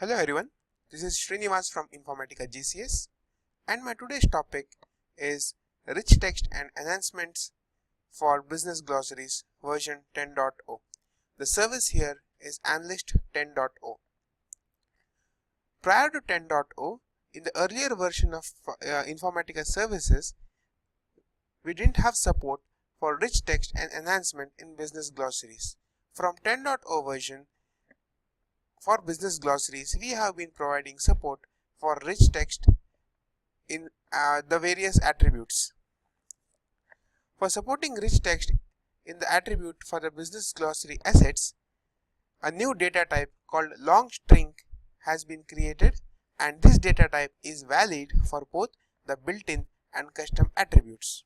Hello everyone, this is Srinivas from Informatica GCS and my today's topic is Rich Text and Enhancements for Business Glossaries version 10.0. The service here is Analyst 10.0. Prior to 10.0, in the earlier version of Informatica services, we didn't have support for rich text and enhancement in business glossaries. From 10.0 version, for business glossaries, we have been providing support for rich text in the various attributes. For supporting rich text in the attribute for the business glossary assets, a new data type called long string has been created, and this data type is valid for both the built-in and custom attributes.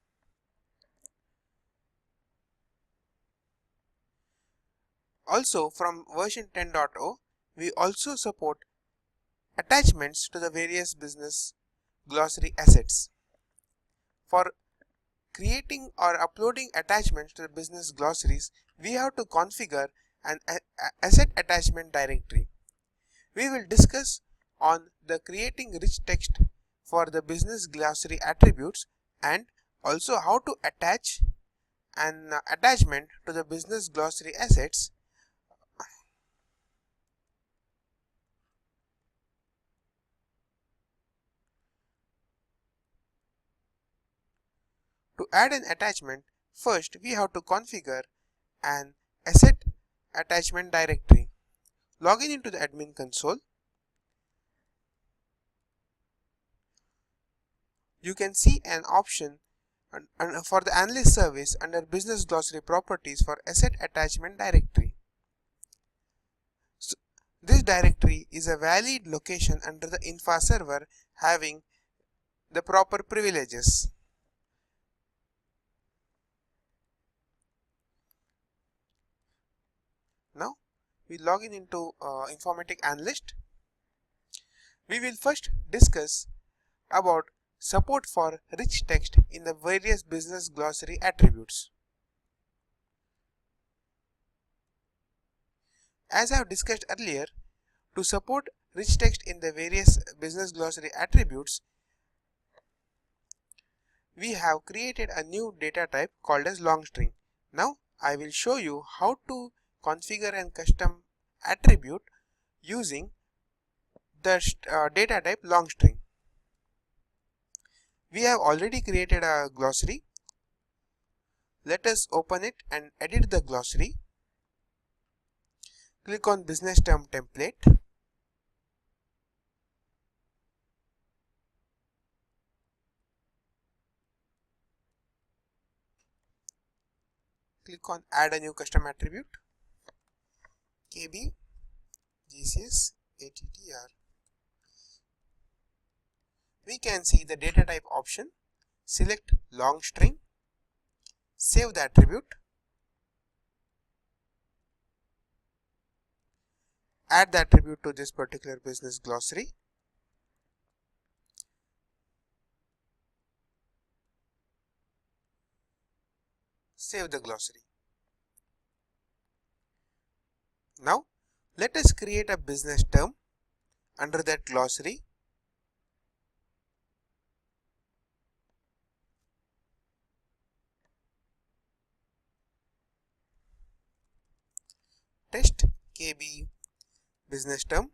Also, from version 10.0, we also support attachments to the various business glossary assets. For creating or uploading attachments to the business glossaries, we have to configure an asset attachment directory. We will discuss on the creating rich text for the business glossary attributes and also how to attach an attachment to the business glossary assets. To add an attachment, first we have to configure an asset attachment directory. Login into the admin console. You can see an option for the analyst service under business glossary properties for asset attachment directory. So, this directory is a valid location under the infra server having the proper privileges. Now we log into Informatic Analyst. We will first discuss about support for rich text in the various business glossary attributes. As I have discussed earlier, to support rich text in the various business glossary attributes, we have created a new data type called as long string. Now I will show you how to configure and custom attribute using the data type long string. We have already created a glossary. Let us open it and edit the glossary. Click on business term template. Click on add a new custom attribute. KB GCS ATTR. We can see the data type option. Select long string. Save the attribute. Add the attribute to this particular business glossary. Save the glossary. Now let us create a business term under that glossary. Test KB business term.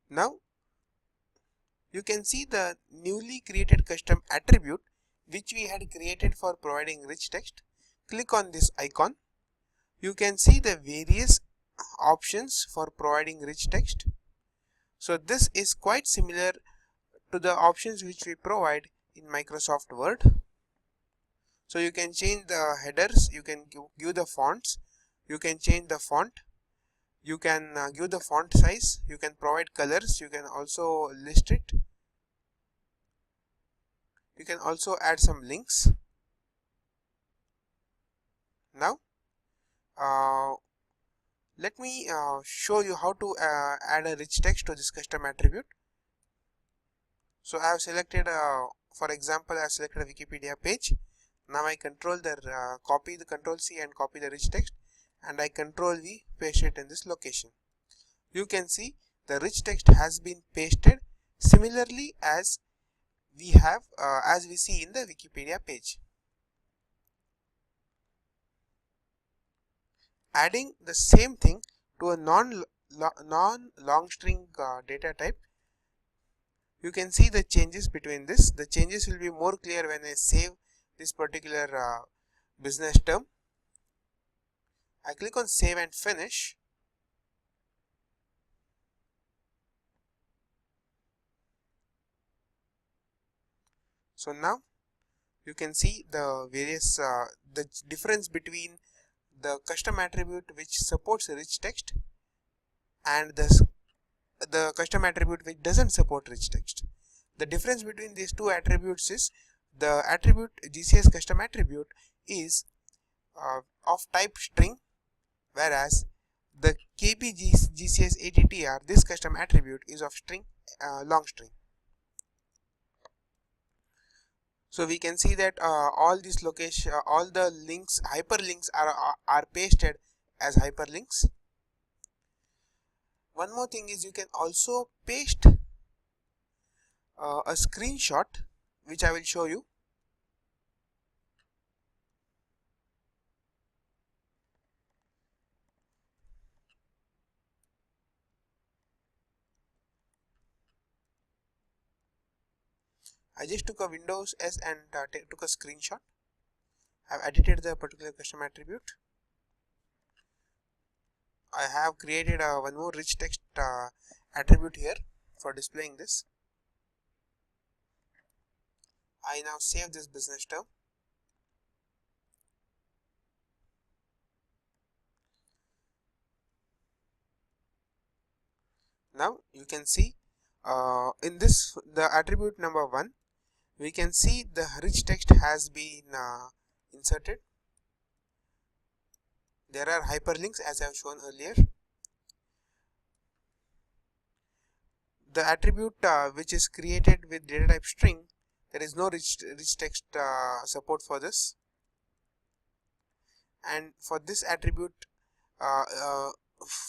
Now you can see the newly created custom attribute which we had created for providing rich text. Click on this icon. You can see the various options for providing rich text. So this is quite similar to the options which we provide in Microsoft Word. So you can change the headers, you can give the fonts, you can change the font, you can give the font size, you can provide colors, you can also list it, you can also add some links. Now let me show you how to add a rich text to this custom attribute. So I have selected for example I have selected a Wikipedia page. Now I control the copy the Control C and copy the rich text and I Control V paste it in this location. You can see the rich text has been pasted similarly as we see in the Wikipedia page. Adding the same thing to a non-long string data type, you can see the changes between this. The changes will be more clear when I save this particular business term. I click on save and finish. So now you can see the various the difference between the custom attribute which supports rich text and the custom attribute which doesn't support rich text. The difference between these two attributes is the attribute GCS custom attribute is of type string, whereas the GCS ATTR, this custom attribute, is of string long string. So we can see that all these location, all the links, hyperlinks are pasted as hyperlinks. One more thing is you can also paste a screenshot, which I will show you. I just took a Windows S and took a screenshot. I have edited the particular custom attribute. I have created one more rich text attribute here for displaying this. I now save this business term. Now you can see in this, the attribute number 1, we can see the rich text has been inserted. There are hyperlinks as I have shown earlier. The attribute which is created with data type string, there is no rich text support for this. And for this attribute,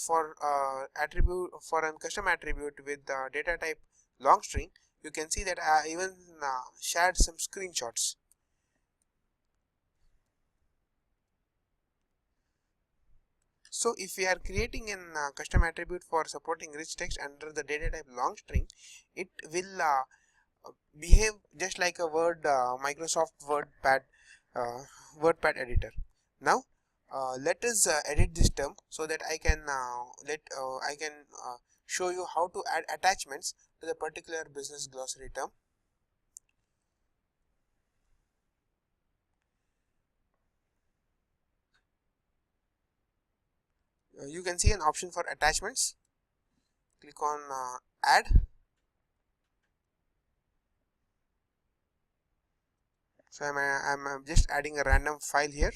for a custom attribute with data type long string, you can see that I even shared some screenshots. So if we are creating a custom attribute for supporting rich text under the data type long string, it will behave just like a Microsoft WordPad editor. Now let us edit this term so that I can show you how to add attachments to the particular business glossary term. You can see an option for attachments. Click on add. So I'm just adding a random file here.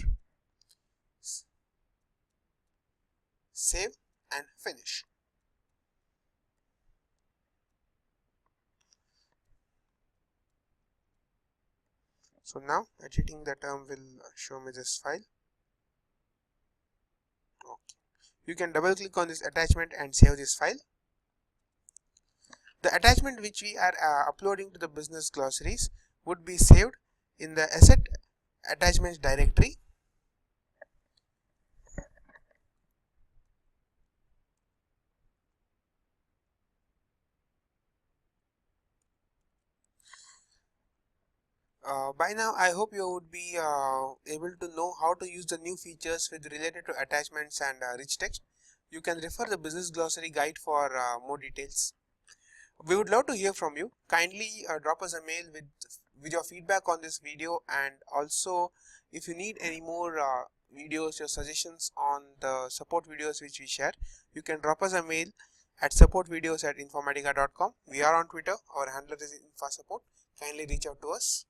Save and finish. So now editing the term will show me this file. Okay. You can double click on this attachment and save this file. The attachment which we are uploading to the business glossaries would be saved in the asset attachments directory. By now I hope you would be able to know how to use the new features with related to attachments and rich text. You can refer the business glossary guide for more details. We would love to hear from you. Kindly drop us a mail with your feedback on this video, and also if you need any more videos, your suggestions on the support videos which we share, you can drop us a mail at supportvideos@informatica.com. We are on Twitter. Our handler is infasupport. Kindly reach out to us.